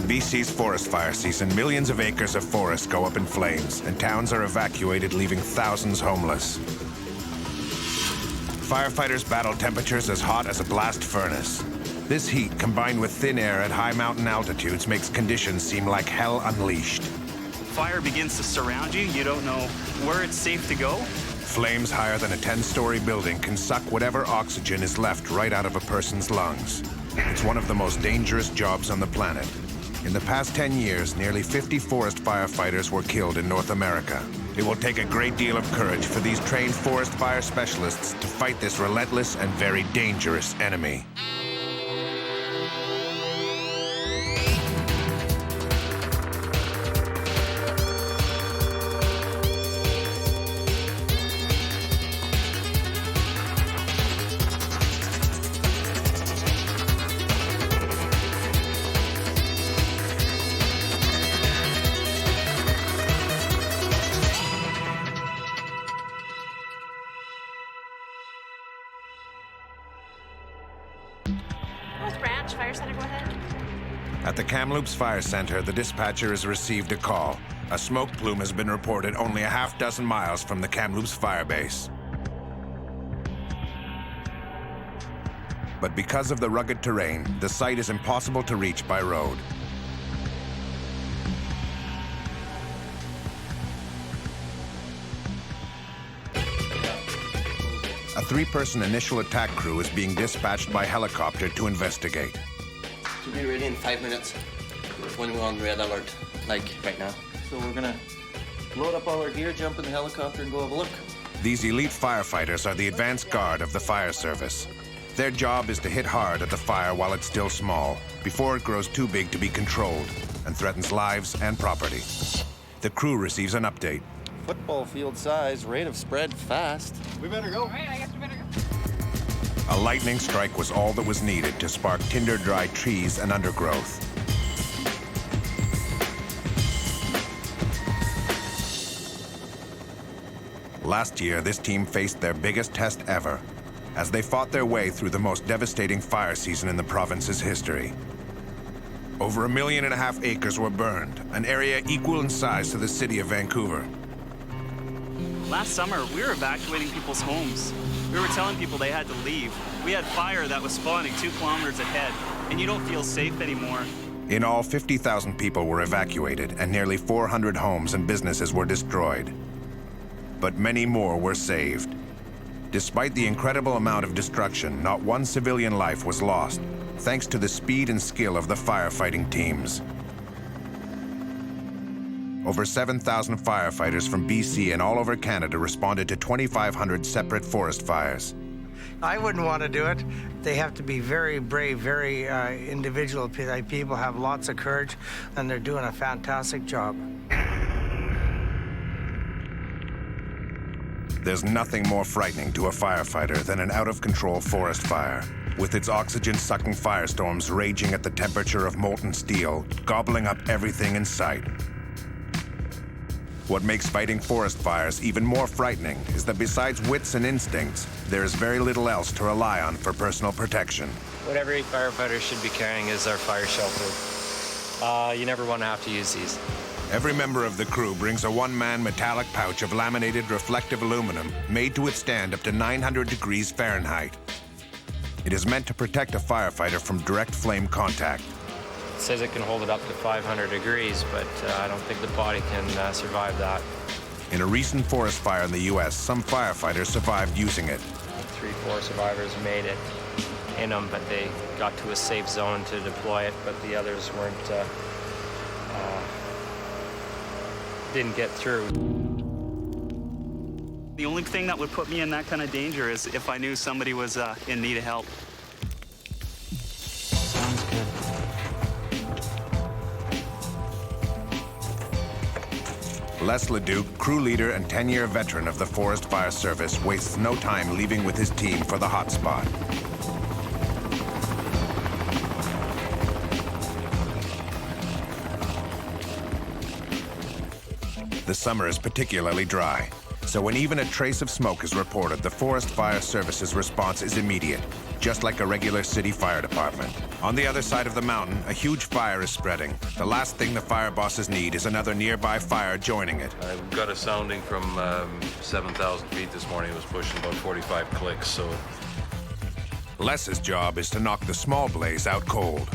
BC's forest fire season, millions of acres of forest go up in flames, and towns are evacuated, leaving thousands homeless. Firefighters battle temperatures as hot as a blast furnace. This heat, combined with thin air at high mountain altitudes, makes conditions seem like hell unleashed. Fire begins to surround you. You don't know where it's safe to go. Flames higher than a 10-story building can suck whatever oxygen is left right out of a person's lungs. It's one of the most dangerous jobs on the planet. In the past 10 years, nearly 50 forest firefighters were killed in North America. It will take a great deal of courage for these trained forest fire specialists to fight this relentless and very dangerous enemy. Fire Center, go ahead. At the Kamloops Fire Center, the dispatcher has received a call. A smoke plume has been reported only a half dozen miles from the Kamloops Fire Base. But because of the rugged terrain, the site is impossible to reach by road. A 3-person initial attack crew is being dispatched by helicopter to investigate. To be ready in 5 minutes when we're on red alert, like right now. So we're gonna load up all our gear, jump in the helicopter, and go have a look. These elite firefighters are the advanced guard of the fire service. Their job is to hit hard at the fire while it's still small, before it grows too big to be controlled and threatens lives and property. The crew receives an update. Football field size, rate of spread fast. We better go. All right, I guess we better go. A lightning strike was all that was needed to spark tinder-dry trees and undergrowth. Last year, this team faced their biggest test ever, as they fought their way through the most devastating fire season in the province's history. Over 1.5 million acres were burned, an area equal in size to the city of Vancouver. Last summer, we were evacuating people's homes. We were telling people they had to leave. We had fire that was spawning 2 kilometers ahead, and you don't feel safe anymore. In all, 50,000 people were evacuated, and nearly 400 homes and businesses were destroyed. But many more were saved. Despite the incredible amount of destruction, not one civilian life was lost, thanks to the speed and skill of the firefighting teams. Over 7,000 firefighters from BC and all over Canada responded to 2,500 separate forest fires. I wouldn't want to do it. They have to be very brave, very individual people, have lots of courage, and they're doing a fantastic job. There's nothing more frightening to a firefighter than an out-of-control forest fire, with its oxygen-sucking firestorms raging at the temperature of molten steel, gobbling up everything in sight. What makes fighting forest fires even more frightening is that besides wits and instincts, there is very little else to rely on for personal protection. What every firefighter should be carrying is our fire shelter. You never want to have to use these. Every member of the crew brings a one-man metallic pouch of laminated reflective aluminum made to withstand up to 900 degrees Fahrenheit. It is meant to protect a firefighter from direct flame contact. It says it can hold it up to 500 degrees, but I don't think the body can survive that. In a recent forest fire in the U.S., some firefighters survived using it. 3-4 survivors made it in them, but they got to a safe zone to deploy it, but the others didn't get through. The only thing that would put me in that kind of danger is if I knew somebody was in need of help. Sounds good. Les Leduc, crew leader and 10-year veteran of the Forest Fire Service, wastes no time leaving with his team for the hotspot. The summer is particularly dry. So when even a trace of smoke is reported, the Forest Fire Service's response is immediate, just like a regular city fire department. On the other side of the mountain, a huge fire is spreading. The last thing the fire bosses need is another nearby fire joining it. I got a sounding from 7,000 feet this morning. It was pushing about 45 clicks, so... Les's job is to knock the small blaze out cold.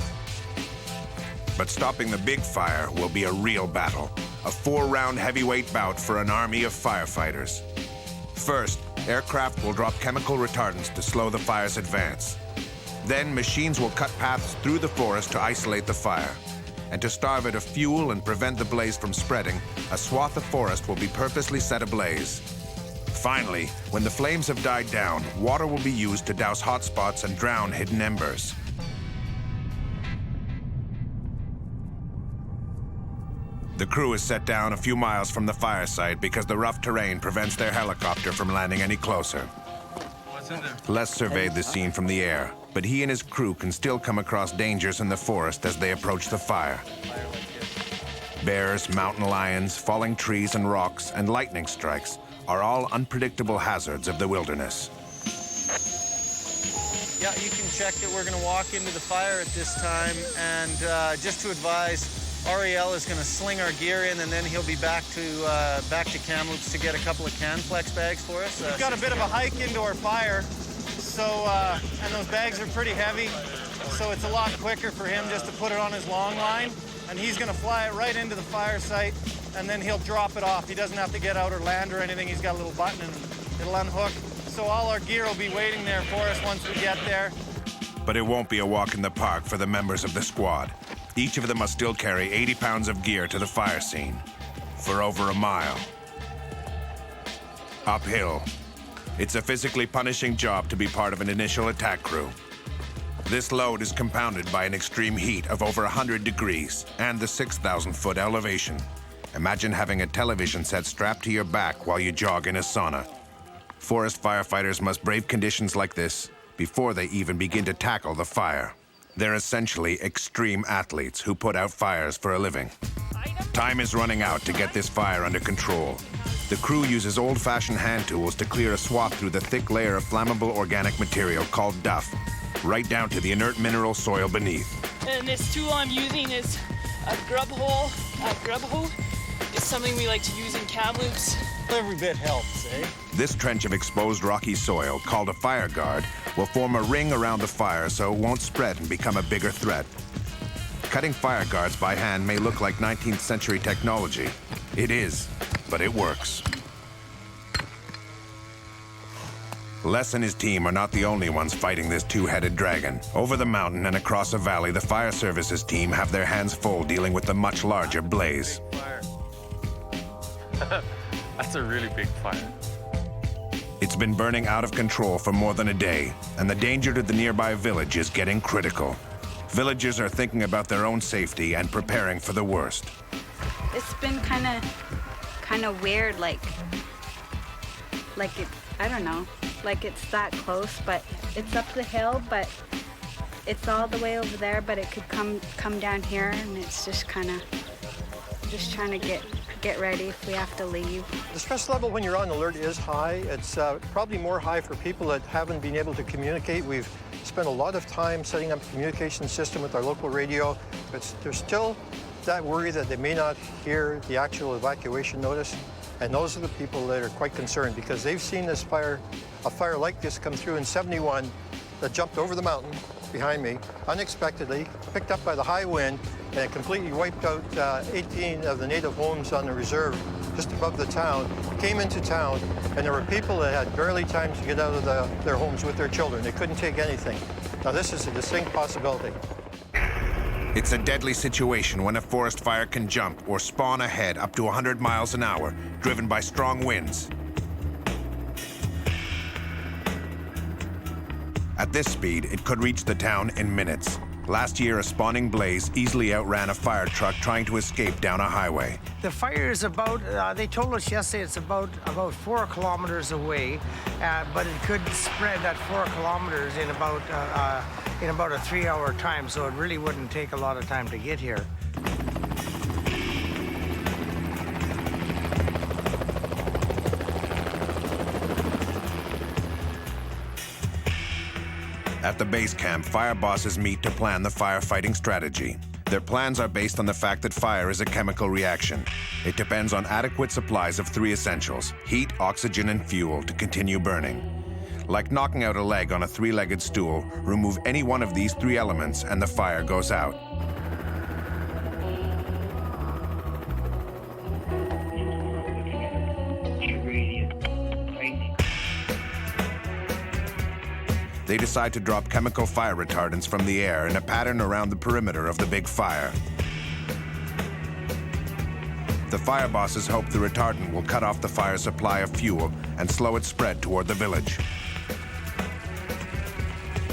But stopping the big fire will be a real battle. A 4-round heavyweight bout for an army of firefighters. First, aircraft will drop chemical retardants to slow the fire's advance. Then, machines will cut paths through the forest to isolate the fire. And to starve it of fuel and prevent the blaze from spreading, a swath of forest will be purposely set ablaze. Finally, when the flames have died down, water will be used to douse hot spots and drown hidden embers. The crew is set down a few miles from the fire site because the rough terrain prevents their helicopter from landing any closer. What's in there? Les surveyed the scene from the air, but he and his crew can still come across dangers in the forest as they approach the fire. Bears, mountain lions, falling trees and rocks, and lightning strikes are all unpredictable hazards of the wilderness. Yeah, you can check that we're going to walk into the fire at this time, and just to advise, Ariel is going to sling our gear in, and then he'll be back to Kamloops to get a couple of Canflex bags for us. We've got a bit of a hike into our fire, so and those bags are pretty heavy, so it's a lot quicker for him just to put it on his long line, and he's going to fly it right into the fire site, and then he'll drop it off. He doesn't have to get out or land or anything. He's got a little button, and it'll unhook. So all our gear will be waiting there for us once we get there. But it won't be a walk in the park for the members of the squad. Each of them must still carry 80 pounds of gear to the fire scene for over a mile. Uphill. It's a physically punishing job to be part of an initial attack crew. This load is compounded by an extreme heat of over 100 degrees and the 6,000-foot elevation. Imagine having a television set strapped to your back while you jog in a sauna. Forest firefighters must brave conditions like this before they even begin to tackle the fire. They're essentially extreme athletes who put out fires for a living. Time is running out to get this fire under control. The crew uses old-fashioned hand tools to clear a swath through the thick layer of flammable organic material called duff, right down to the inert mineral soil beneath. And this tool I'm using is a grub hoe. It's something we like to use in Kamloops. Every bit helps, eh? This trench of exposed rocky soil, called a fire guard, will form a ring around the fire so it won't spread and become a bigger threat. Cutting fire guards by hand may look like 19th century technology. It is, but it works. Les and his team are not the only ones fighting this two-headed dragon. Over the mountain and across a valley, the fire services team have their hands full dealing with the much larger blaze. That's a really big fire. It's been burning out of control for more than a day, and the danger to the nearby village is getting critical. Villagers are thinking about their own safety and preparing for the worst. It's been kind of weird, like it, I don't know, like it's that close, but it's up the hill, but it's all the way over there, but it could come down here, and it's just kind of just trying to get ready if we have to leave. The stress level when you're on alert is high. It's probably more high for people that haven't been able to communicate. We've spent a lot of time setting up a communication system with our local radio, but there's still that worry that they may not hear the actual evacuation notice. And those are the people that are quite concerned because they've seen this fire, a fire like this come through in '71 that jumped over the mountain behind me unexpectedly, picked up by the high wind, and it completely wiped out 18 of the native homes on the reserve just above the town, came into town, and there were people that had barely time to get out of their homes with their children. They couldn't take anything. Now this is a distinct possibility. It's a deadly situation when a forest fire can jump or spawn ahead up to 100 miles an hour, driven by strong winds. At this speed, it could reach the town in minutes. Last year, a spawning blaze easily outran a fire truck trying to escape down a highway. The fire is about, they told us yesterday it's about 4 kilometers away, but it could spread that 4 kilometers in about a 3-hour time, so it really wouldn't take a lot of time to get here. At the base camp, fire bosses meet to plan the firefighting strategy. Their plans are based on the fact that fire is a chemical reaction. It depends on adequate supplies of three essentials: heat, oxygen, and fuel to continue burning. Like knocking out a leg on a three-legged stool, remove any one of these three elements and the fire goes out. They decide to drop chemical fire retardants from the air in a pattern around the perimeter of the big fire. The fire bosses hope the retardant will cut off the fire's supply of fuel and slow its spread toward the village.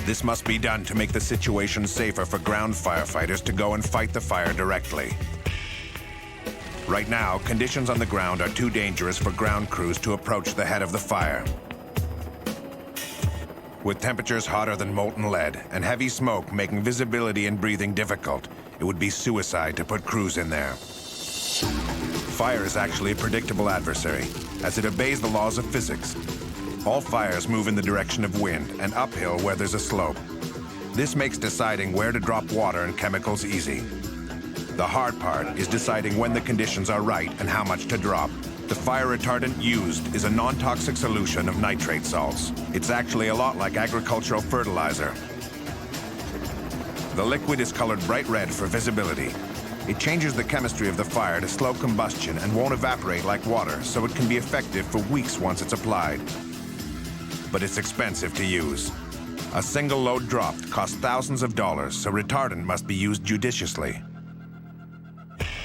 This must be done to make the situation safer for ground firefighters to go and fight the fire directly. Right now, conditions on the ground are too dangerous for ground crews to approach the head of the fire. With temperatures hotter than molten lead and heavy smoke making visibility and breathing difficult, it would be suicide to put crews in there. Fire is actually a predictable adversary, as it obeys the laws of physics. All fires move in the direction of wind and uphill where there's a slope. This makes deciding where to drop water and chemicals easy. The hard part is deciding when the conditions are right and how much to drop. The fire retardant used is a non-toxic solution of nitrate salts. It's actually a lot like agricultural fertilizer. The liquid is colored bright red for visibility. It changes the chemistry of the fire to slow combustion and won't evaporate like water, so it can be effective for weeks once it's applied. But it's expensive to use. A single load dropped costs thousands of dollars, so retardant must be used judiciously.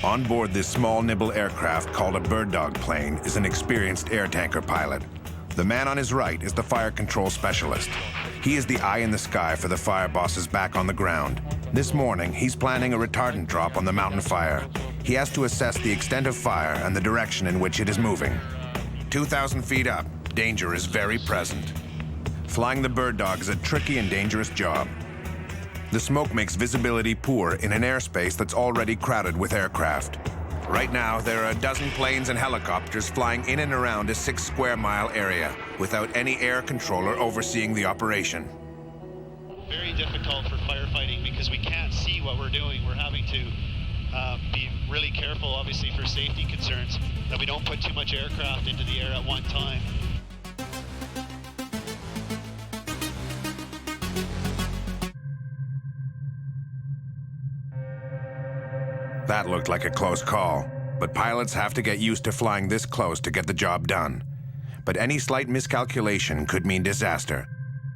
On board this small nibble aircraft called a bird dog plane is an experienced Airtanker pilot. The man on his right is the fire control specialist. He is the eye in the sky for the fire bosses back on the ground. This morning, he's planning a retardant drop on the mountain fire. He has to assess the extent of fire and the direction in which it is moving. 2,000 feet up, danger is very present. Flying the bird dog is a tricky and dangerous job. The smoke makes visibility poor in an airspace that's already crowded with aircraft. Right now, there are a dozen planes and helicopters flying in and around a 6 square mile area without any air controller overseeing the operation. Very difficult for firefighting because we can't see what we're doing. We're having to be really careful, obviously, for safety concerns, that we don't put too much aircraft into the air at one time. That looked like a close call, but pilots have to get used to flying this close to get the job done. But any slight miscalculation could mean disaster.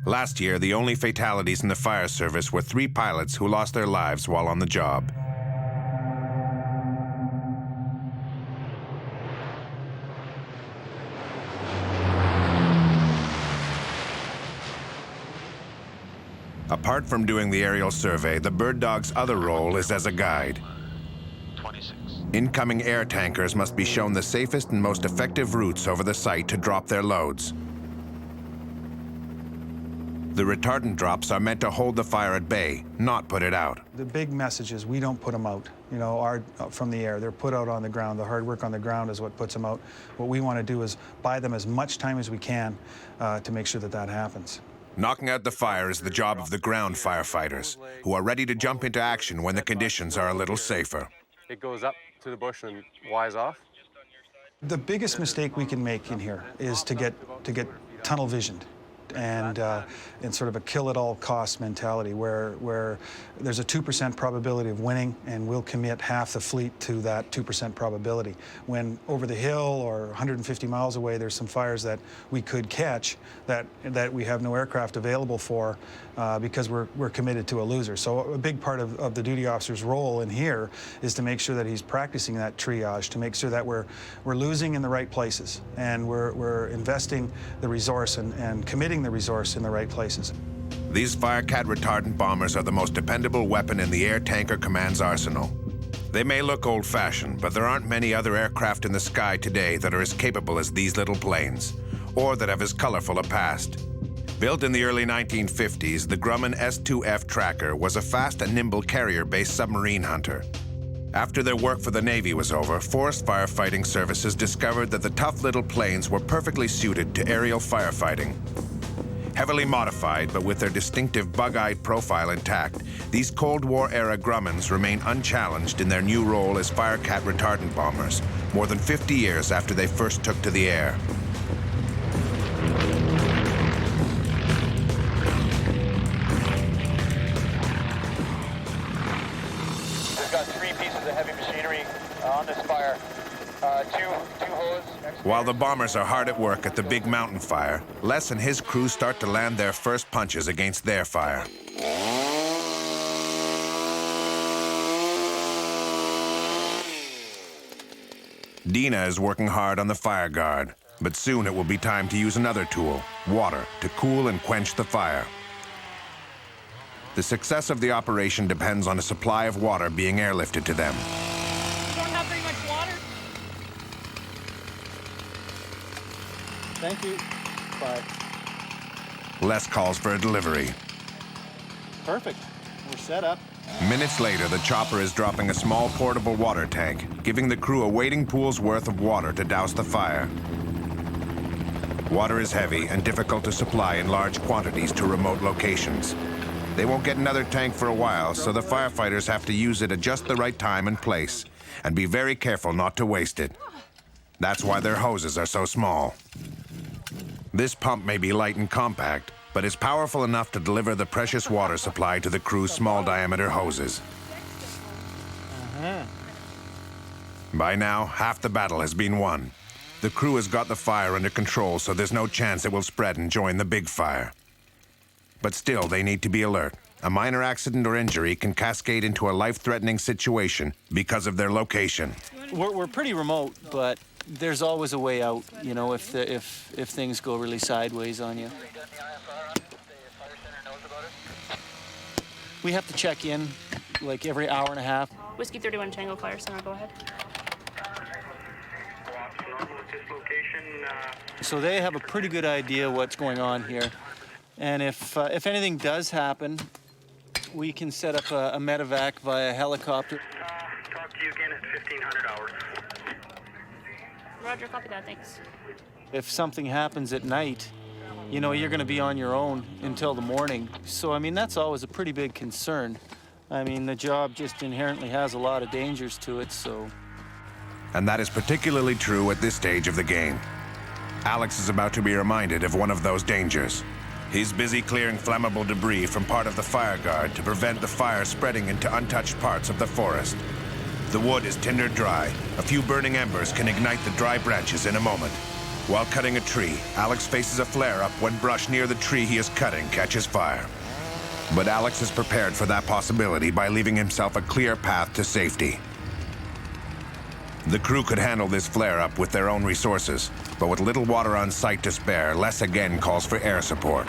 Last year, the only fatalities in the fire service were 3 pilots who lost their lives while on the job. Apart from doing the aerial survey, the bird dog's other role is as a guide. Incoming air tankers must be shown the safest and most effective routes over the site to drop their loads. The retardant drops are meant to hold the fire at bay, not put it out. The big message is we don't put them out, from the air. They're put out on the ground. The hard work on the ground is what puts them out. What we want to do is buy them as much time as we can to make sure that that happens. Knocking out the fire is the job of the ground firefighters, who are ready to jump into action when the conditions are a little safer. It goes up to the bush and wise off. The biggest mistake we can make in here is to get tunnel visioned and sort of a kill-at-all-cost mentality where there's a 2% probability of winning, and we'll commit half the fleet to that 2% probability. When over the hill or 150 miles away, there's some fires that we could catch that we have no aircraft available for because we're committed to a loser. So a big part of the duty officer's role in here is to make sure that he's practicing that triage, to make sure that we're losing in the right places, and we're investing the resource and committing the resource in the right places. These Firecat retardant bombers are the most dependable weapon in the Airtanker Command's arsenal. They may look old-fashioned, but there aren't many other aircraft in the sky today that are as capable as these little planes, or that have as colorful a past. Built in the early 1950s, the Grumman S-2F Tracker was a fast and nimble carrier-based submarine hunter. After their work for the Navy was over, Forest Firefighting Services discovered that the tough little planes were perfectly suited to aerial firefighting. Heavily modified, but with their distinctive bug-eyed profile intact, these Cold War-era Grummins remain unchallenged in their new role as Firecat retardant bombers, more than 50 years after they first took to the air. We've got 3 pieces of heavy machinery on this fire. Two hose. While the bombers are hard at work at the big mountain fire, Les and his crew start to land their first punches against their fire. Dina is working hard on the fire guard, but soon it will be time to use another tool, water, to cool and quench the fire. The success of the operation depends on a supply of water being airlifted to them. We don't have very much water. Thank you. Bye. Les calls for a delivery. Perfect. We're set up. Minutes later, the chopper is dropping a small portable water tank, giving the crew a wading pool's worth of water to douse the fire. Water is heavy and difficult to supply in large quantities to remote locations. They won't get another tank for a while, so the firefighters have to use it at just the right time and place, and be very careful not to waste it. That's why their hoses are so small. This pump may be light and compact, but is powerful enough to deliver the precious water supply to the crew's small-diameter hoses. By now, half the battle has been won. The crew has got the fire under control, so there's no chance it will spread and join the big fire. But still, they need to be alert. A minor accident or injury can cascade into a life-threatening situation because of their location. We're pretty remote, but there's always a way out, you know, if things go really sideways on you. We have to check in like every hour and a half. Whiskey 31 Tango Fire Center, go ahead. So they have a pretty good idea what's going on here. And if anything does happen, we can set up a medevac via helicopter. Talk to you again at 1500 hours. Roger, copy that, thanks. If something happens at night, you know, you're going to be on your own until the morning. So, I mean, that's always a pretty big concern. I mean, the job just inherently has a lot of dangers to it, so... And that is particularly true at this stage of the game. Alex is about to be reminded of one of those dangers. He's busy clearing flammable debris from part of the fire guard to prevent the fire spreading into untouched parts of the forest. The wood is tinder dry. A few burning embers can ignite the dry branches in a moment. While cutting a tree, Alex faces a flare-up when brush near the tree he is cutting catches fire. But Alex is prepared for that possibility by leaving himself a clear path to safety. The crew could handle this flare-up with their own resources, but with little water on site to spare, Les again calls for air support.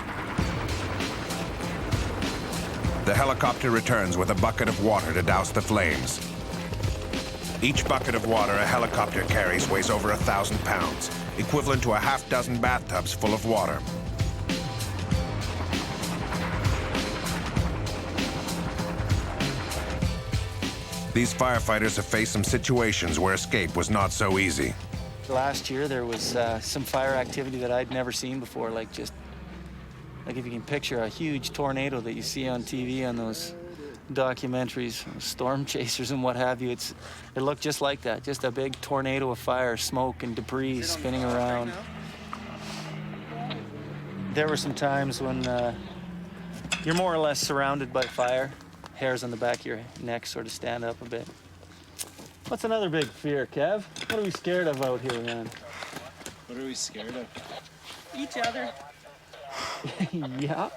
The helicopter returns with a bucket of water to douse the flames. Each bucket of water a helicopter carries weighs over 1,000 pounds, equivalent to a half-dozen bathtubs full of water. These firefighters have faced some situations where escape was not so easy. Last year, there was some fire activity that I'd never seen before, like if you can picture a huge tornado that you see on TV on those documentaries, storm chasers and what have you. It looked just like that, just a big tornado of fire, smoke and debris spinning around. There were some times when you're more or less surrounded by fire. Hairs on the back of your neck sort of stand up a bit. What's another big fear, Kev? What are we scared of out here, man? What are we scared of? Each other. Yeah.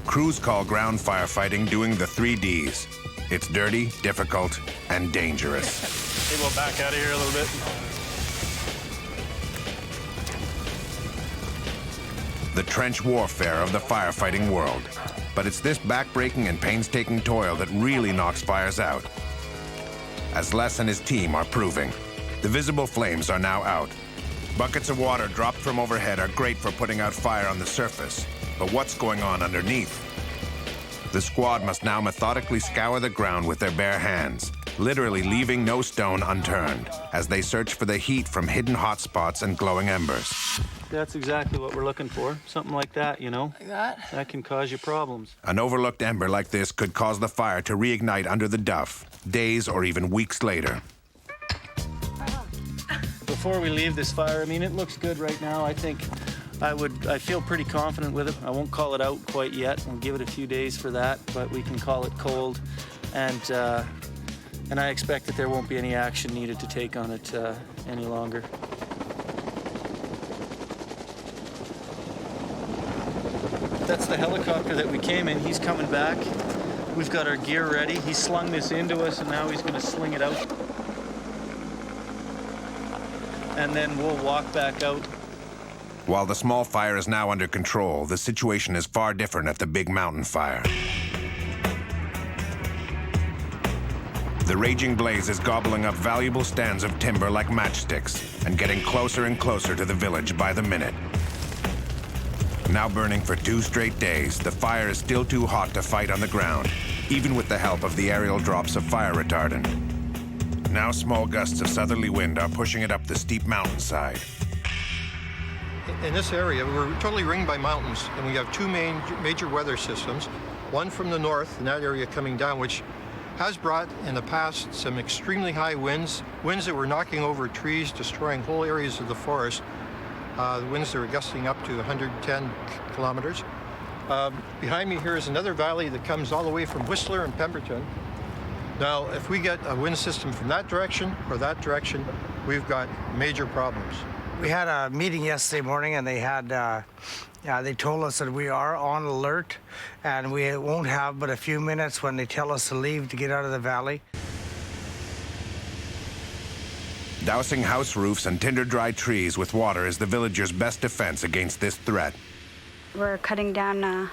Crews call ground firefighting doing the 3 Ds. It's dirty, difficult, and dangerous. Hey, we'll back out of here a little bit. The trench warfare of the firefighting world. But it's this backbreaking and painstaking toil that really knocks fires out. As Les and his team are proving. The visible flames are now out. Buckets of water dropped from overhead are great for putting out fire on the surface. But what's going on underneath? The squad must now methodically scour the ground with their bare hands, literally leaving no stone unturned, as they search for the heat from hidden hot spots and glowing embers. That's exactly what we're looking for. Something like that, you know? Like that? That can cause you problems. An overlooked ember like this could cause the fire to reignite under the duff, days or even weeks later. Before we leave this fire, I mean, it looks good right now. I think I feel pretty confident with it. I won't call it out quite yet. We'll give it a few days for that, but we can call it cold. And I expect that there won't be any action needed to take on it any longer. That's the helicopter that we came in. He's coming back. We've got our gear ready. He slung this into us, and now he's going to sling it out. And then we'll walk back out. While the small fire is now under control, the situation is far different at the big mountain fire. The raging blaze is gobbling up valuable stands of timber like matchsticks and getting closer and closer to the village by the minute. Now burning for 2 straight days, the fire is still too hot to fight on the ground, even with the help of the aerial drops of fire retardant. Now small gusts of southerly wind are pushing it up the steep mountainside. In this area, we're totally ringed by mountains, and we have 2 major weather systems. One from the north, in that area coming down, which has brought in the past some extremely high winds that were knocking over trees, destroying whole areas of the forest. The winds that were gusting up to 110 kilometers. Behind me here is another valley that comes all the way from Whistler and Pemberton. Now, if we get a wind system from that direction or that direction, we've got major problems. We had a meeting yesterday morning, and they had they told us that we are on alert, and we won't have but a few minutes when they tell us to leave to get out of the valley. Dousing house roofs and tinder-dry trees with water is the villagers' best defense against this threat. We're cutting down an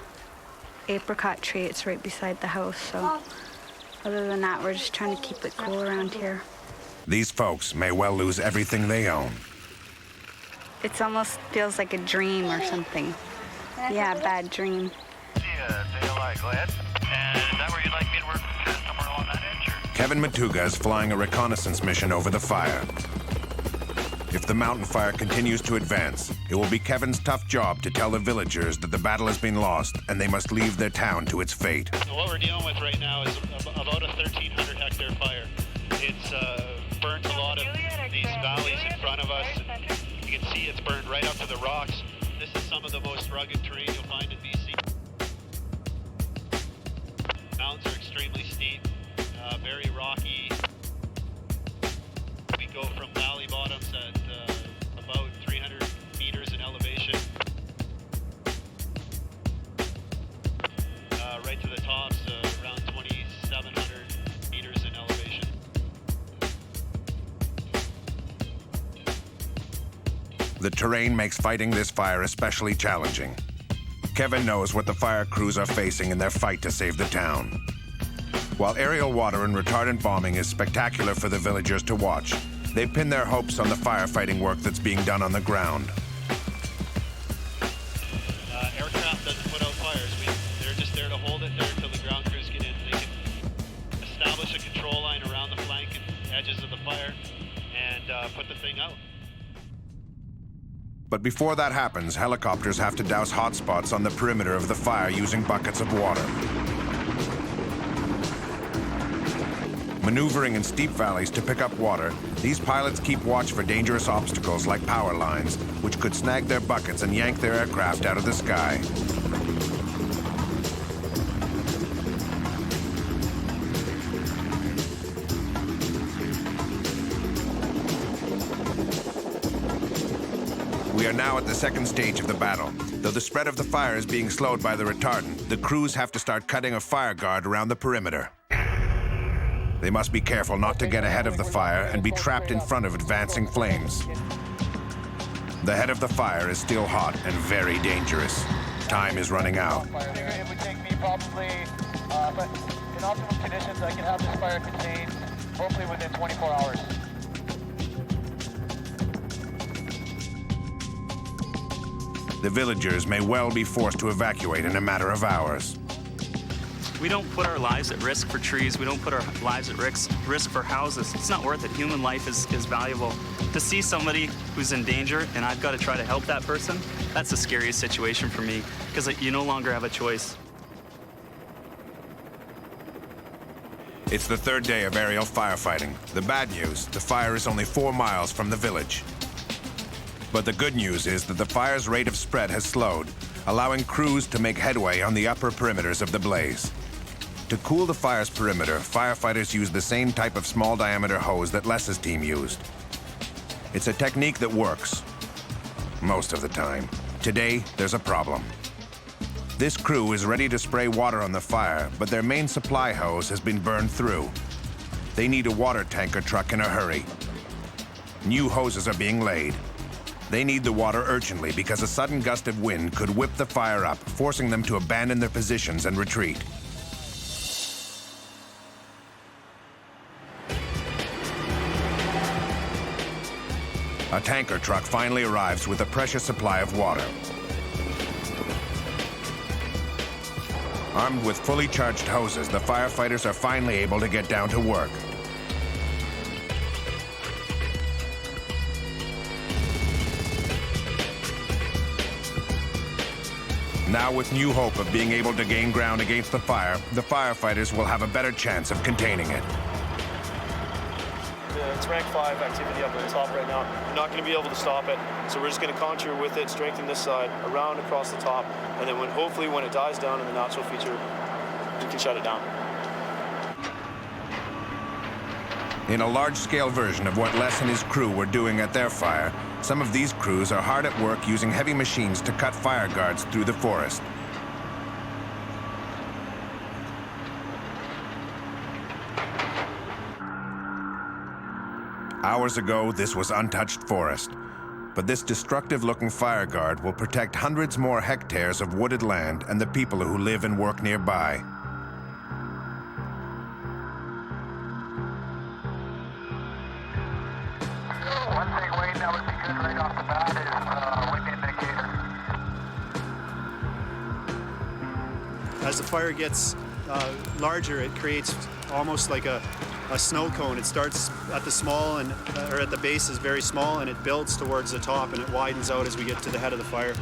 apricot tree. It's right beside the house, so other than that, we're just trying to keep it cool around here. These folks may well lose everything they own. It almost feels like a dream or something. Yeah, a bad dream. Go ahead. And is that where you'd like me to work? Somewhere along that edge? Kevin MATUGA is flying a reconnaissance mission over the fire. If the mountain fire continues to advance, it will be Kevin's tough job to tell the villagers that the battle has been lost and they must leave their town to its fate. So what we're dealing with right now is about a 1,300 hectare fire. It's burnt a lot of these valleys in front of us. You can see it's burned right up to the rocks. This is some of the most rugged terrain you'll find in BC. Mountains are extremely steep, very rocky. We go from valley bottoms at about 300 meters in elevation, right to the tops, around 2,700 meters in elevation. The terrain makes fighting this fire especially challenging. Kevin knows what the fire crews are facing in their fight to save the town. While aerial water and retardant bombing is spectacular for the villagers to watch, they pin their hopes on the firefighting work that's being done on the ground. Aircraft doesn't put out fires. They're just there to hold it there until the ground crews get in. They can establish a control line around the flank and edges of the fire and put the thing out. But before that happens, helicopters have to douse hot spots on the perimeter of the fire using buckets of water. Maneuvering in steep valleys to pick up water, these pilots keep watch for dangerous obstacles like power lines, which could snag their buckets and yank their aircraft out of the sky. We are now at the second stage of the battle. Though the spread of the fire is being slowed by the retardant, the crews have to start cutting a fire guard around the perimeter. They must be careful not to get ahead of the fire and be trapped in front of advancing flames. The head of the fire is still hot and very dangerous. Time is running out. It would take me probably, but in optimum conditions, I can have this fire contained hopefully within 24 hours. The villagers may well be forced to evacuate in a matter of hours. We don't put our lives at risk for trees. We don't put our lives at risk for houses. It's not worth it. Human life is valuable. To see somebody who's in danger and I've got to try to help that person, that's the scariest situation for me because you no longer have a choice. It's the third day of aerial firefighting. The bad news, the fire is only 4 miles from the village. But the good news is that the fire's rate of spread has slowed, allowing crews to make headway on the upper perimeters of the blaze. To cool the fire's perimeter, firefighters use the same type of small diameter hose that Les's team used. It's a technique that works most of the time. Today, there's a problem. This crew is ready to spray water on the fire, but their main supply hose has been burned through. They need a water tanker truck in a hurry. New hoses are being laid. They need the water urgently because a sudden gust of wind could whip the fire up, forcing them to abandon their positions and retreat. A tanker truck finally arrives with a precious supply of water. Armed with fully charged hoses, the firefighters are finally able to get down to work. Now, with new hope of being able to gain ground against the fire, the firefighters will have a better chance of containing it. It's rank 5 activity up on the top right now. We're not going to be able to stop it, so we're just going to contour with it, strengthen this side, around across the top, and then hopefully when it dies down in the natural feature, we can shut it down. In a large-scale version of what Les and his crew were doing at their fire, some of these crews are hard at work using heavy machines to cut fire guards through the forest. Hours ago, this was untouched forest. But this destructive-looking fire guard will protect hundreds more hectares of wooded land and the people who live and work nearby. One thing waiting that would be good right off the bat is wind indicator. As the fire gets larger, it creates almost like a snow cone. It starts at the small or at the base is very small, and it builds towards the top, and it widens out as we get to the head of the fire.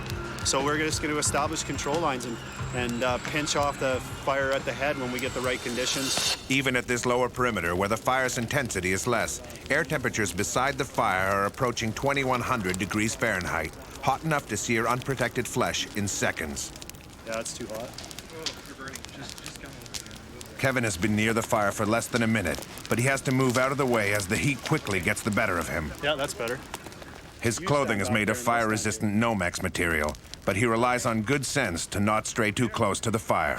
So we're just going to establish control lines and pinch off the fire at the head when we get the right conditions. Even at this lower perimeter, where the fire's intensity is less, air temperatures beside the fire are approaching 2100 degrees Fahrenheit, hot enough to sear unprotected flesh in seconds. Yeah, it's too hot. Kevin has been near the fire for less than a minute, but he has to move out of the way as the heat quickly gets the better of him. Yeah, that's better. His clothing is made of fire-resistant Nomex material, but he relies on good sense to not stray too close to the fire.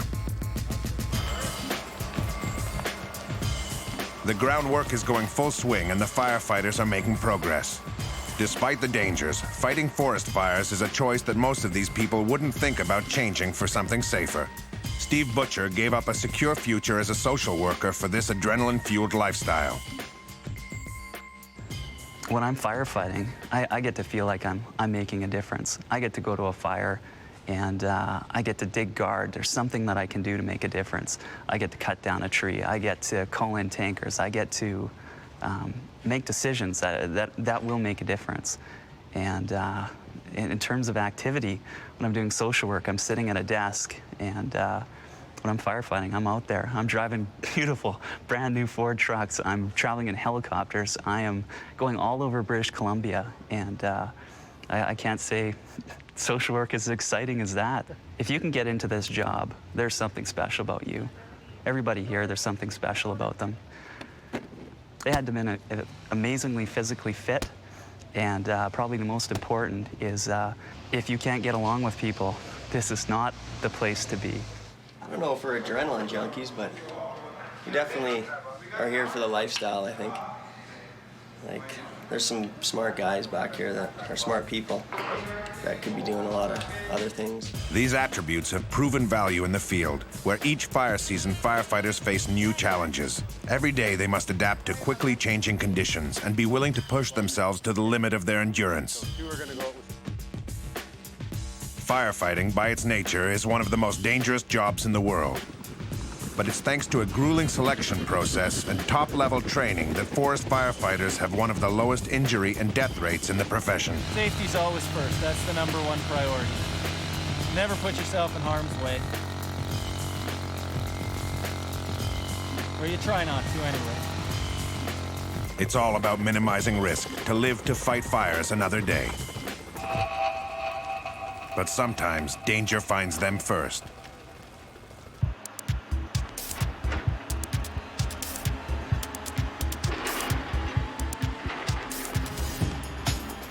The groundwork is going full swing and the firefighters are making progress. Despite the dangers, fighting forest fires is a choice that most of these people wouldn't think about changing for something safer. Steve Butcher gave up a secure future as a social worker for this adrenaline-fueled lifestyle. When I'm firefighting, I get to feel like I'm making a difference. I get to go to a fire and I get to dig guard. There's something that I can do to make a difference. I get to cut down a tree. I get to call in tankers. I get to make decisions that will make a difference. And in terms of activity, when I'm doing social work, I'm sitting at a desk, and when I'm firefighting, I'm out there. I'm driving beautiful, brand new Ford trucks. I'm traveling in helicopters. I am going all over British Columbia, and I can't say social work is as exciting as that. If you can get into this job, there's something special about you. Everybody here, there's something special about them. They had to be amazingly physically fit, and probably the most important is if you can't get along with people, this is not the place to be. I don't know if we're adrenaline junkies, but we definitely are here for the lifestyle, I think. Like, there's some smart guys back here that are smart people that could be doing a lot of other things. These attributes have proven value in the field, where each fire season firefighters face new challenges. Every day they must adapt to quickly changing conditions and be willing to push themselves to the limit of their endurance. Firefighting, by its nature, is one of the most dangerous jobs in the world. But it's thanks to a grueling selection process and top-level training that forest firefighters have one of the lowest injury and death rates in the profession. Safety's always first. That's the #1 priority. Never put yourself in harm's way. Or you try not to anyway. It's all about minimizing risk to live to fight fires another day. But sometimes danger finds them first.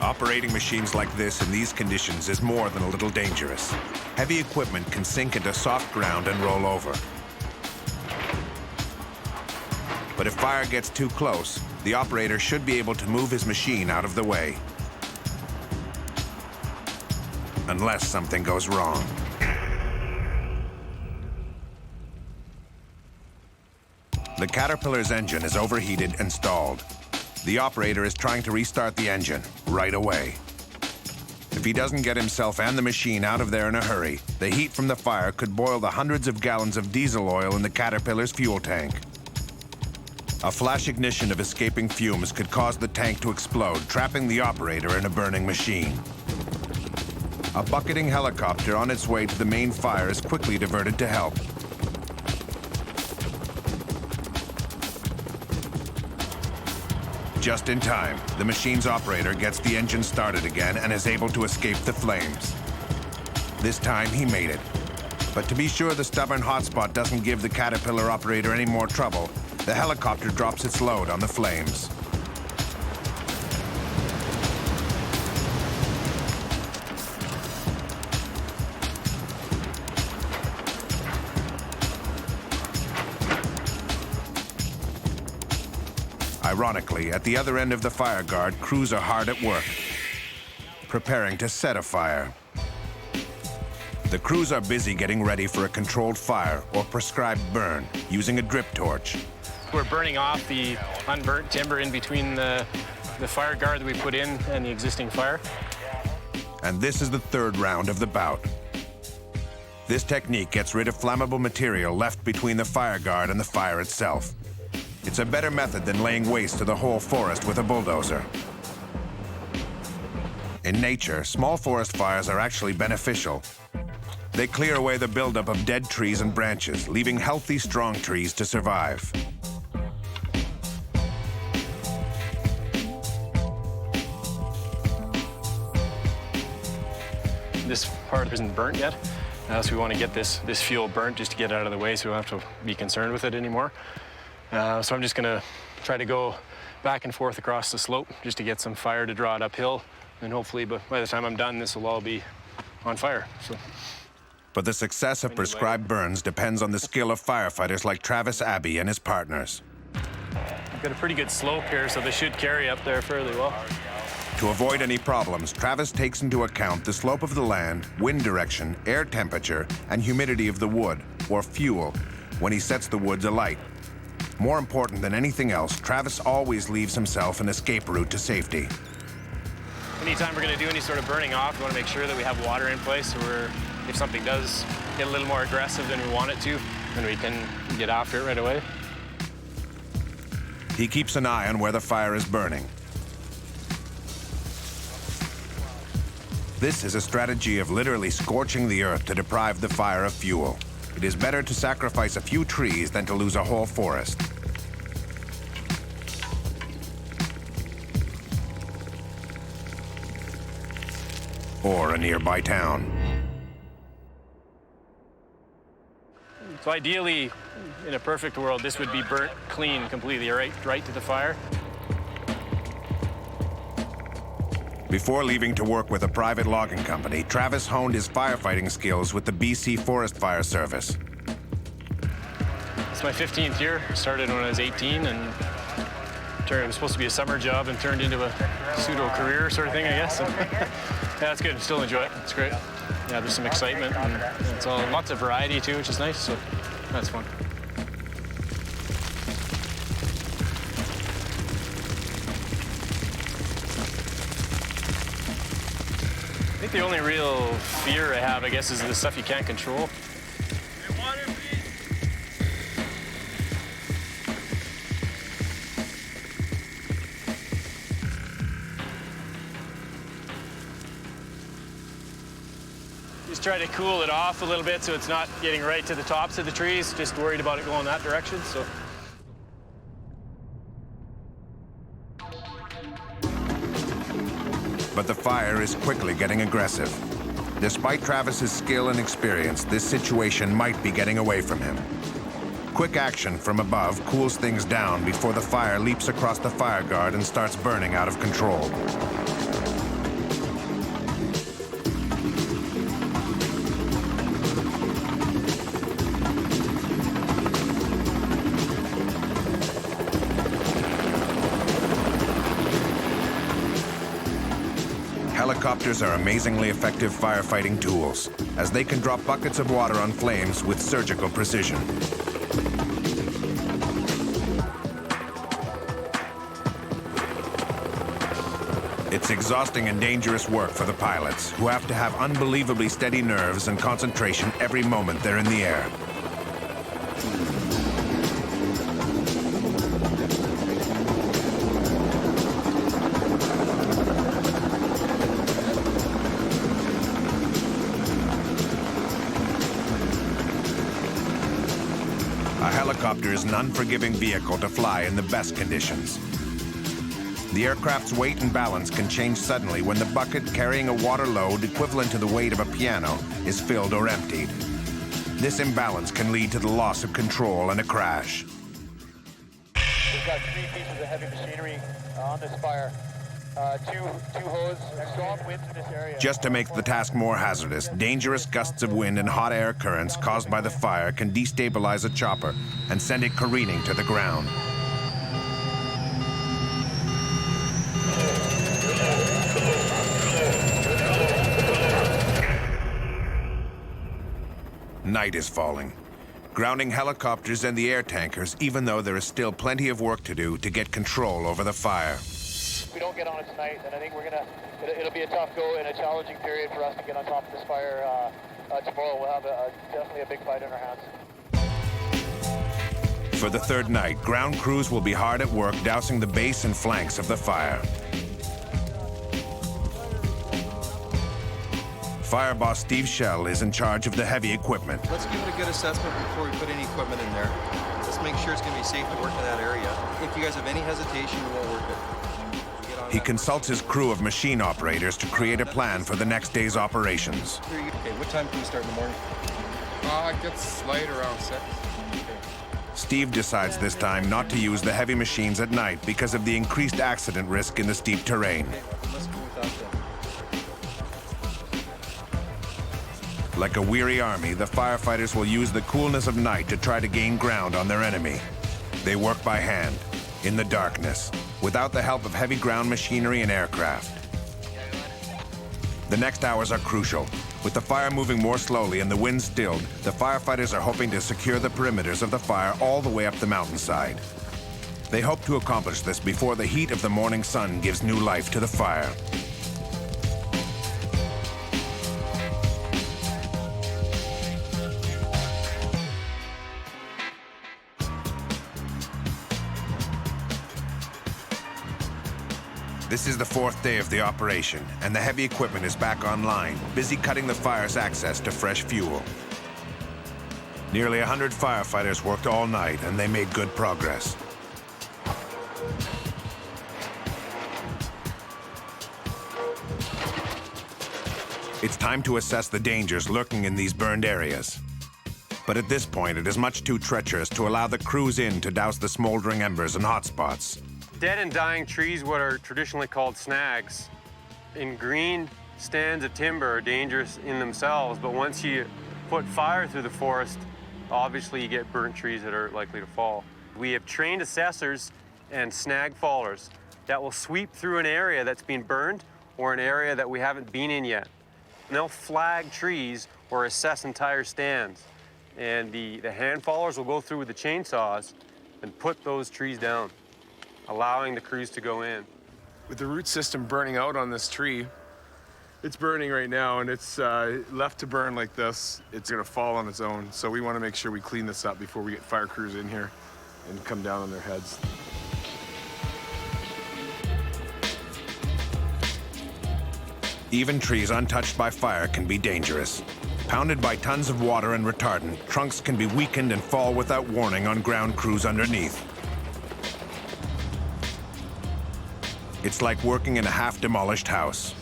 Operating machines like this in these conditions is more than a little dangerous. Heavy equipment can sink into soft ground and roll over. But if fire gets too close, the operator should be able to move his machine out of the way. Unless something goes wrong. The Caterpillar's engine is overheated and stalled. The operator is trying to restart the engine right away. If he doesn't get himself and the machine out of there in a hurry, the heat from the fire could boil the hundreds of gallons of diesel oil in the Caterpillar's fuel tank. A flash ignition of escaping fumes could cause the tank to explode, trapping the operator in a burning machine. A bucketing helicopter on its way to the main fire is quickly diverted to help. Just in time, the machine's operator gets the engine started again and is able to escape the flames. This time, he made it. But to be sure the stubborn hotspot doesn't give the Caterpillar operator any more trouble, the helicopter drops its load on the flames. Ironically, at the other end of the fire guard, crews are hard at work, preparing to set a fire. The crews are busy getting ready for a controlled fire or prescribed burn using a drip torch. We're burning off the unburnt timber in between the fire guard that we put in and the existing fire. And this is the third round of the bout. This technique gets rid of flammable material left between the fire guard and the fire itself. It's a better method than laying waste to the whole forest with a bulldozer. In nature, small forest fires are actually beneficial. They clear away the buildup of dead trees and branches, leaving healthy, strong trees to survive. This part isn't burnt yet, so we want to get this fuel burnt just to get it out of the way so we don't have to be concerned with it anymore. So I'm just going to try to go back and forth across the slope just to get some fire to draw it uphill. And hopefully by the time I'm done, this will all be on fire. So. But the success of prescribed burns depends on the skill of firefighters like Travis Abbey and his partners. I've got a pretty good slope here, so they should carry up there fairly well. To avoid any problems, Travis takes into account the slope of the land, wind direction, air temperature, and humidity of the wood, or fuel, when he sets the woods alight. More important than anything else, Travis always leaves himself an escape route to safety. Anytime we're going to do any sort of burning off, we want to make sure that we have water in place, so if something does get a little more aggressive than we want it to, then we can get after it right away. He keeps an eye on where the fire is burning. This is a strategy of literally scorching the earth to deprive the fire of fuel. It is better to sacrifice a few trees than to lose a whole forest. Or a nearby town. So ideally, in a perfect world, this would be burnt clean completely, right to the fire. Before leaving to work with a private logging company, Travis honed his firefighting skills with the BC Forest Fire Service. It's my 15th year. Started when I was 18, and it was supposed to be a summer job and turned into a pseudo-career sort of thing, I guess. Yeah, it's good. Still enjoy it. It's great. Yeah, there's some excitement, and it's lots of variety too, which is nice, so that's fun. I think the only real fear I have, I guess, is the stuff you can't control. to try to cool it off a little bit so it's not getting right to the tops of the trees. Just worried about it going that direction, so. But the fire is quickly getting aggressive. Despite Travis's skill and experience, this situation might be getting away from him. Quick action from above cools things down before the fire leaps across the fire guard and starts burning out of control. Helicopters are amazingly effective firefighting tools, as they can drop buckets of water on flames with surgical precision. It's exhausting and dangerous work for the pilots, who have to have unbelievably steady nerves and concentration every moment they're in the air. A helicopter is an unforgiving vehicle to fly in the best conditions. The aircraft's weight and balance can change suddenly when the bucket carrying a water load equivalent to the weight of a piano is filled or emptied. This imbalance can lead to the loss of control and a crash. We've got 3 pieces of heavy machinery on this fire. Two hoses, strong winds in this area. Just to make the task more hazardous, dangerous gusts of wind and hot air currents caused by the fire can destabilize a chopper and send it careening to the ground. Night is falling, grounding helicopters and the air tankers, even though there is still plenty of work to do to get control over the fire. If we don't get on it tonight, then I think it'll be a tough go and a challenging period for us to get on top of this fire. Tomorrow we'll have definitely a big fight in our hands. For the third night, ground crews will be hard at work dousing the base and flanks of the fire. Fire boss Steve Shell is in charge of the heavy equipment. Let's give it a good assessment before we put any equipment in there. Let's make sure it's going to be safe to work in that area. If you guys have any hesitation, we won't work it. He consults his crew of machine operators to create a plan for the next day's operations. Okay, what time can we start in the morning? It gets light around 6. Steve decides this time not to use the heavy machines at night because of the increased accident risk in the steep terrain. Let's go without that. Like a weary army, the firefighters will use the coolness of night to try to gain ground on their enemy. They work by hand, in the darkness, without the help of heavy ground machinery and aircraft. The next hours are crucial. With the fire moving more slowly and the wind stilled, the firefighters are hoping to secure the perimeters of the fire all the way up the mountainside. They hope to accomplish this before the heat of the morning sun gives new life to the fire. This is the 4th day of the operation, and the heavy equipment is back online, busy cutting the fire's access to fresh fuel. Nearly 100 firefighters worked all night, and they made good progress. It's time to assess the dangers lurking in these burned areas. But at this point, it is much too treacherous to allow the crews in to douse the smoldering embers and hot spots. Dead and dying trees, what are traditionally called snags, in green stands of timber are dangerous in themselves, but once you put fire through the forest, obviously you get burnt trees that are likely to fall. We have trained assessors and snag fallers that will sweep through an area that's been burned or an area that we haven't been in yet. And they'll flag trees or assess entire stands. And the hand fallers will go through with the chainsaws and put those trees down, allowing the crews to go in. With the root system burning out on this tree, it's burning right now, and it's left to burn like this, it's gonna fall on its own. So we wanna make sure we clean this up before we get fire crews in here and come down on their heads. Even trees untouched by fire can be dangerous. Pounded by tons of water and retardant, trunks can be weakened and fall without warning on ground crews underneath. It's like working in a half-demolished house.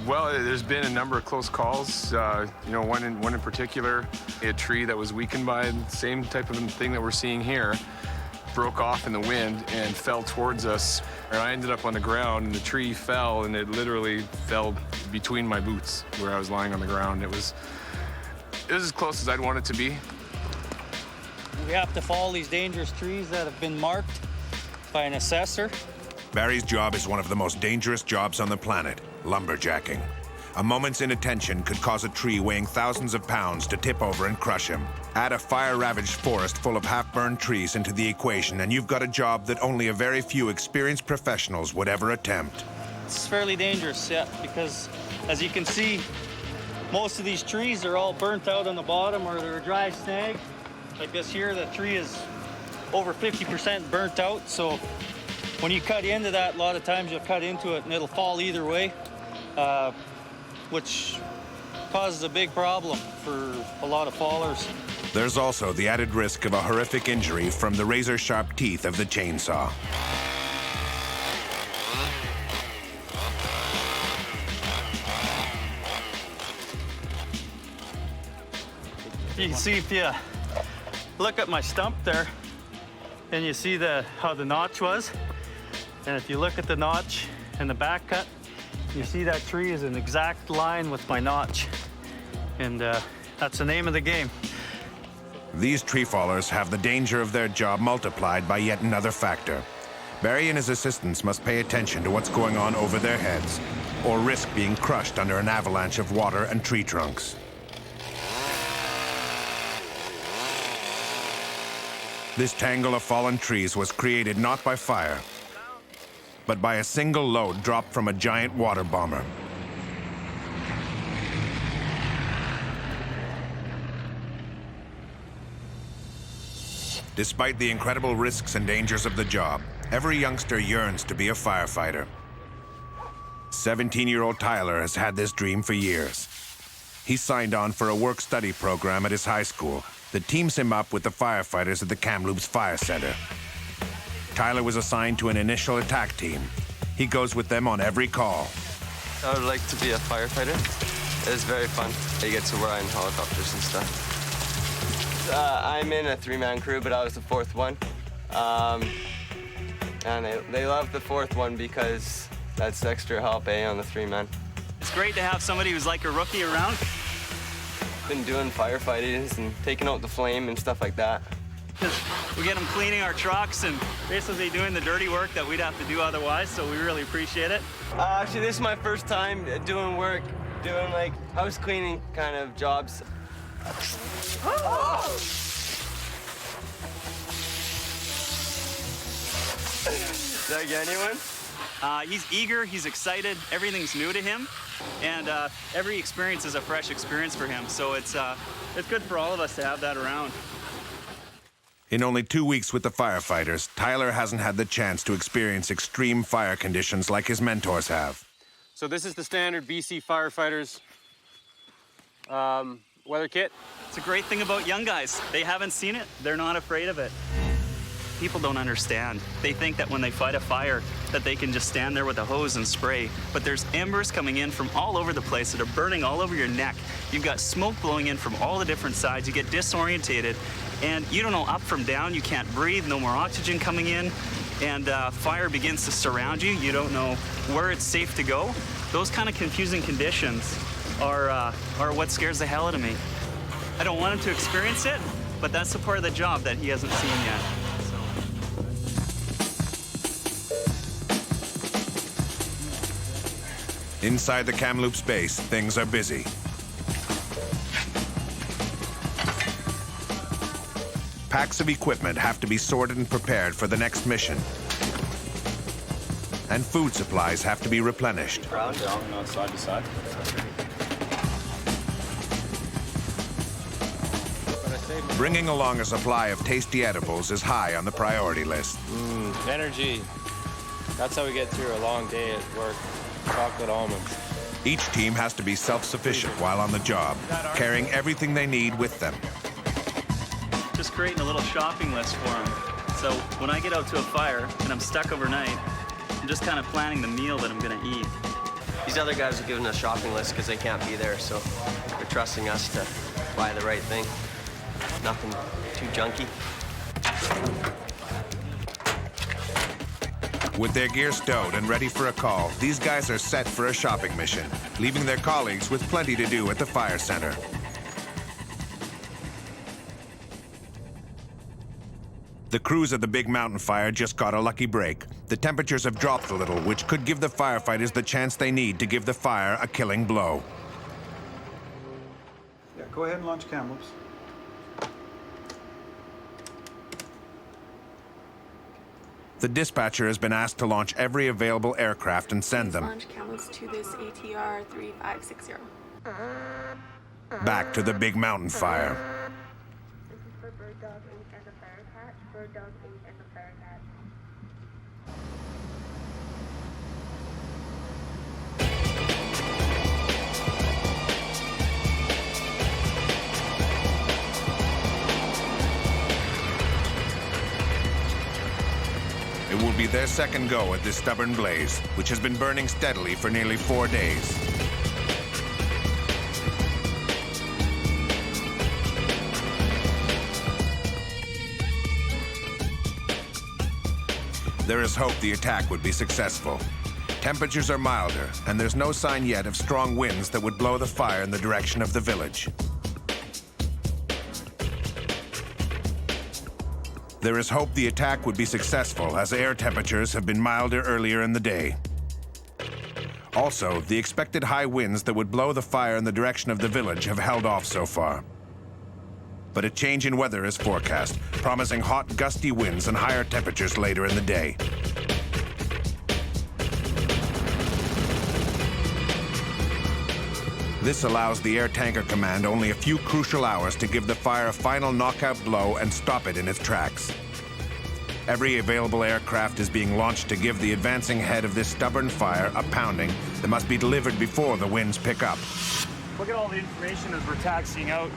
Well, there's been a number of close calls. You know, one in particular, a tree that was weakened by the same type of thing that we're seeing here, broke off in the wind and fell towards us. And I ended up on the ground, and the tree fell, and it literally fell between my boots where I was lying on the ground. It was as close as I'd want it to be. We have to follow these dangerous trees that have been marked by an assessor. Barry's job is one of the most dangerous jobs on the planet, lumberjacking. A moment's inattention could cause a tree weighing thousands of pounds to tip over and crush him. Add a fire-ravaged forest full of half-burned trees into the equation, and you've got a job that only a very few experienced professionals would ever attempt. It's fairly dangerous, yeah, because as you can see, most of these trees are all burnt out on the bottom, or they're a dry snag. Like this here, the tree is over 50% burnt out, so when you cut into that, a lot of times you'll cut into it and it'll fall either way, which causes a big problem for a lot of fallers. There's also the added risk of a horrific injury from the razor-sharp teeth of the chainsaw. You can see if you look at my stump there, and you see how the notch was. And if you look at the notch and the back cut, you see that tree is an exact line with my notch. And that's the name of the game. These tree fallers have the danger of their job multiplied by yet another factor. Barry and his assistants must pay attention to what's going on over their heads, or risk being crushed under an avalanche of water and tree trunks. This tangle of fallen trees was created not by fire, but by a single load dropped from a giant water bomber. Despite the incredible risks and dangers of the job, every youngster yearns to be a firefighter. 17-year-old Tyler has had this dream for years. He signed on for a work-study program at his high school that teams him up with the firefighters at the Kamloops Fire Center. Tyler was assigned to an initial attack team. He goes with them on every call. I would like to be a firefighter. It's very fun. You get to ride in helicopters and stuff. I'm in a three-man crew, but I was the fourth one. And they love the fourth one because that's extra help, on the three-man. It's great to have somebody who's like a rookie around. Been doing firefighting and taking out the flame and stuff like that. We get them cleaning our trucks and basically doing the dirty work that we'd have to do otherwise, so we really appreciate it. Actually, this is my first time doing like house cleaning kind of jobs. Did I get anyone? He's eager, he's excited, everything's new to him, and every experience is a fresh experience for him, so it's good for all of us to have that around. In only 2 weeks with the firefighters, Tyler hasn't had the chance to experience extreme fire conditions like his mentors have. So this is the standard BC Firefighters weather kit. It's a great thing about young guys. They haven't seen it, they're not afraid of it. People don't understand. They think that when they fight a fire, that they can just stand there with a hose and spray. But there's embers coming in from all over the place that are burning all over your neck. You've got smoke blowing in from all the different sides. You get disorientated, and you don't know up from down. You can't breathe, no more oxygen coming in, and fire begins to surround you. You don't know where it's safe to go. Those kind of confusing conditions are what scares the hell out of me. I don't want him to experience it, but that's the part of the job that he hasn't seen yet. Inside the Kamloops base, things are busy. Packs of equipment have to be sorted and prepared for the next mission. And food supplies have to be replenished. Down, not side to side. Bringing along a supply of tasty edibles is high on the priority list. Energy. That's how we get through a long day at work. Chocolate almonds. Each team has to be self-sufficient while on the job, carrying everything they need with them. Just creating a little shopping list for them. So when I get out to a fire and I'm stuck overnight, I'm just kind of planning the meal that I'm gonna eat. These other guys are giving us a shopping list because they can't be there, so they're trusting us to buy the right thing. Nothing too junky. With their gear stowed and ready for a call, these guys are set for a shopping mission, leaving their colleagues with plenty to do at the fire center. The crews of the big mountain fire just got a lucky break. The temperatures have dropped a little, which could give the firefighters the chance they need to give the fire a killing blow. Yeah, go ahead and launch Kamloops. The dispatcher has been asked to launch every available aircraft and send them Launch Kamloops to this ATR 3560. back to the big mountain fire. This is for Bird Dog 8 and the Fire Cat. Bird Dog 8 and the Fire Cat. It will be their second go at this stubborn blaze, which has been burning steadily for nearly 4 days. There is hope the attack would be successful. Temperatures are milder, and there's no sign yet of strong winds that would blow the fire in the direction of the village. There is hope the attack would be successful, as air temperatures have been milder earlier in the day. Also, the expected high winds that would blow the fire in the direction of the village have held off so far. But a change in weather is forecast, promising hot, gusty winds and higher temperatures later in the day. This allows the Airtanker Command only a few crucial hours to give the fire a final knockout blow and stop it in its tracks. Every available aircraft is being launched to give the advancing head of this stubborn fire a pounding that must be delivered before the winds pick up. Look at all the information as we're taxiing out.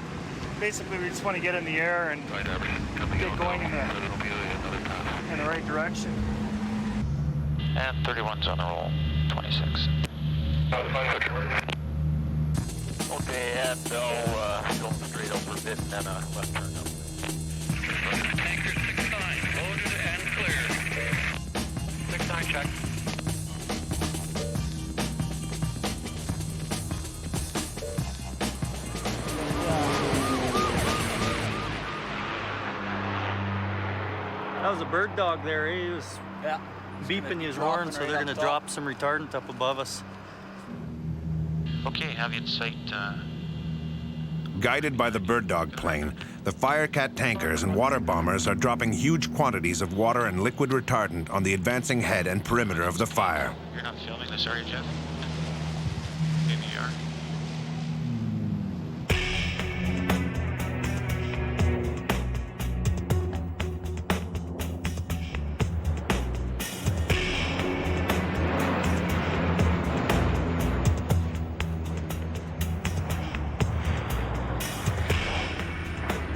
Basically, we just want to get in the air and get going in the right direction. And 31's on the roll, 26. Okay, and going straight over a bit and then a left turn up. Tanker 6-9, loaded and clear. 6-9 check. That was a bird dog there, eh? He was beeping his horn, so they're going to drop some retardant up above us. Okay, have you in sight. Guided by the bird dog plane, the Firecat tankers and water bombers are dropping huge quantities of water and liquid retardant on the advancing head and perimeter of the fire. You're not filming this, are you, Jeff? Maybe you are.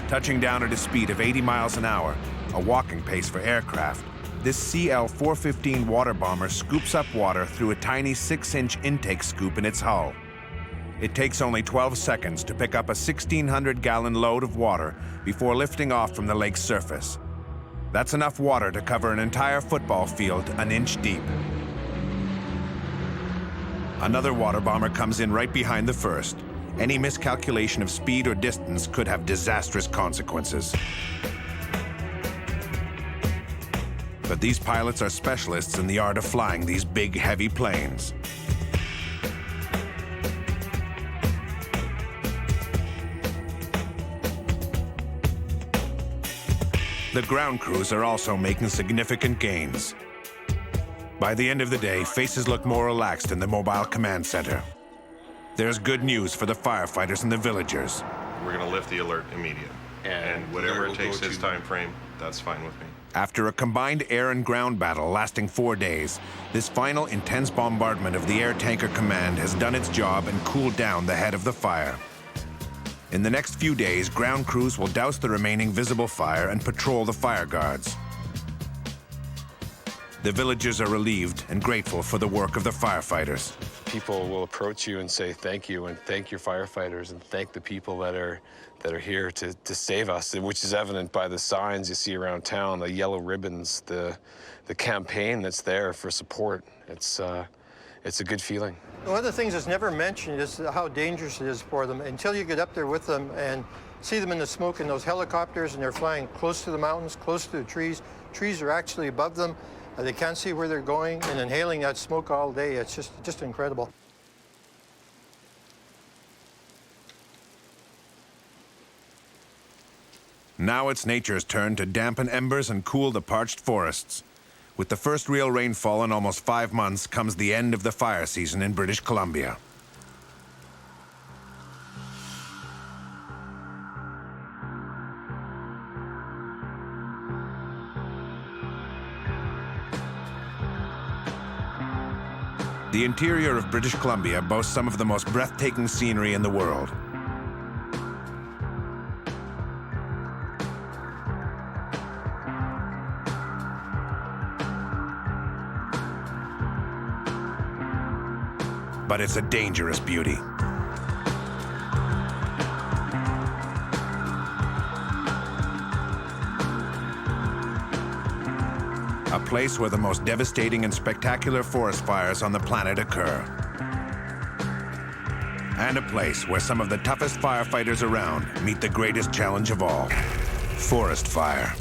Touching down at a speed of 80 miles an hour, a walking pace for aircraft, this CL-415 water bomber scoops up water through a tiny 6-inch intake scoop in its hull. It takes only 12 seconds to pick up a 1,600-gallon load of water before lifting off from the lake's surface. That's enough water to cover an entire football field an inch deep. Another water bomber comes in right behind the first. Any miscalculation of speed or distance could have disastrous consequences. But these pilots are specialists in the art of flying these big, heavy planes. The ground crews are also making significant gains. By the end of the day, faces look more relaxed in the mobile command center. There's good news for the firefighters and the villagers. We're going to lift the alert immediately. and whatever it takes his time frame, that's fine with me. After a combined air and ground battle lasting 4 days, this final intense bombardment of the Airtanker command has done its job and cooled down the head of the fire. In the next few days, ground crews will douse the remaining visible fire and patrol the fire guards. The villagers are relieved and grateful for the work of the firefighters. People will approach you and say thank you, and thank your firefighters, and thank the people that are here to save us, which is evident by the signs you see around town, the yellow ribbons, the campaign that's there for support. It's a good feeling. One of the things that's never mentioned is how dangerous it is for them until you get up there with them and see them in the smoke in those helicopters, and they're flying close to the mountains, close to the trees. Trees are actually above them. They can't see where they're going, and inhaling that smoke all day, it's just incredible. Now it's nature's turn to dampen embers and cool the parched forests. With the first real rainfall in almost 5 months comes the end of the fire season in British Columbia. The interior of British Columbia boasts some of the most breathtaking scenery in the world. But it's a dangerous beauty. A place where the most devastating and spectacular forest fires on the planet occur. And a place where some of the toughest firefighters around meet the greatest challenge of all: forest fire.